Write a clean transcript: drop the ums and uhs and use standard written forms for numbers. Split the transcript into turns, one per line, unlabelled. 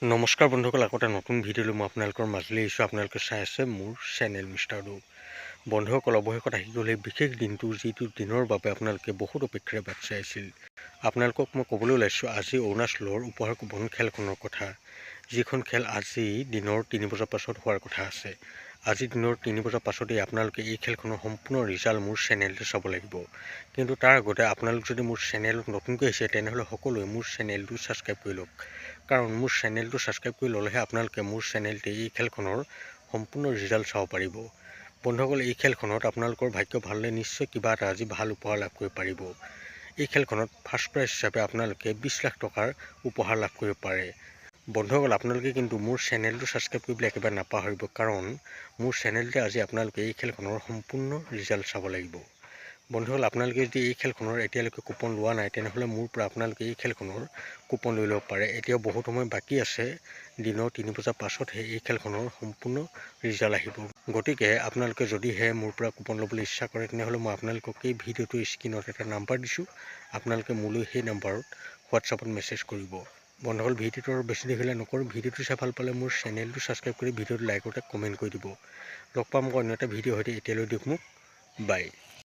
নমস্কাৰ বন্ধুসকল, আকৌ এটা নতুন ভিডিঅ'লৈ মই আপোনালোকৰ মাজলৈ আহিছোঁ। আপোনালোকে চাই আছে মোৰ চেনেল মিষ্টাৰ ডু। বন্ধুসকল, অৱশেষত আহি গ'ল এই বিশেষ দিনটো, যিটো দিনৰ বাবে আপোনালোকে বহুত অপেক্ষাৰে বাট চাই আছিল। আপোনালোকক মই ক'বলৈ ওলাইছোঁ আজি অৰুণাচলৰ উপহাৰ কুপন খেলখনৰ কথা, যিখন খেল আজি দিনৰ 3 বজাৰ পাছত হোৱাৰ কথা আছে। আজি দিনৰ 3 বজাৰ পাছতেই আপোনালোকে এই খেলখনৰ সম্পূৰ্ণ ৰিজাল্ট মোৰ চেনেলতে চাব লাগিব। কিন্তু তাৰ আগতে আপোনালোক যদি মোৰ চেনেলত নতুনকৈ আহিছে তেনেহ'লে সকলোৱে মোৰ চেনেলটো ছাবস্ক্ৰাইব কৰি লওক, কাৰণ মোৰ চেনেলটো ছাবস্ক্ৰাইব কৰি ল'লেহে আপোনালোকে মোৰ চেনেলতে এই খেলখনৰ সম্পূৰ্ণ ৰিজাল্ট চাব পাৰিব। বন্ধুসকল, এই খেলখনত আপোনালোকৰ ভাগ্য ভাল হ'লে নিশ্চয় কিবা এটা আজি ভাল উপহাৰ লাভ কৰিব পাৰিব। এই খেলখনত ফাৰ্ষ্ট প্ৰাইজ হিচাপে আপোনালোকে 20 লাখ টকাৰ উপহাৰ লাভ কৰিব পাৰে। বন্ধুসকল, আপোনালোকে কিন্তু মোৰ চেনেলটো ছাবস্ক্ৰাইব কৰিবলৈ একেবাৰে নাপাহৰিব, কাৰণ মোৰ চেনেলতে আজি আপোনালোকে এই খেলখনৰ সম্পূৰ্ণ ৰিজাল্ট চাব লাগিব। বন্ধুসকল, আপোনালোকে যদি এই খেলখনৰ এতিয়ালৈকে কুপন লোৱা নাই তেনেহ'লে মোৰ পৰা আপোনালোকে এই খেলখনৰ কুপন লৈ ল'ব পাৰে। এতিয়াও বহুত সময় বাকী আছে, দিনৰ 3 বজাৰ পাছতহে এই খেলখনৰ সম্পূৰ্ণ ৰিজাল্ট আহিব। গতিকে আপোনালোকে যদিহে মোৰ পৰা কুপন ল'বলৈ ইচ্ছা কৰে তেনেহ'লে মই আপোনালোকক এই ভিডিঅ'টোৰ স্ক্ৰীণত এটা নাম্বাৰ দিছোঁ, আপোনালোকে মোলৈ সেই নাম্বাৰত হোৱাটছআপত মেছেজ কৰিব। বন্ধুসকল, ভিডিঅ'টো আৰু বেছি দেৰিলৈ নকৰোঁ। ভিডিঅ'টো চাই ভাল পালে মোৰ চেনেলটো ছাবস্ক্ৰাইব কৰি ভিডিঅ'টো লাইক আৰু কমেণ্ট কৰি দিব। লগ পাম অন্য এটা ভিডিঅ' সৈতে। এতিয়ালৈ দিয়ক মোক বাই।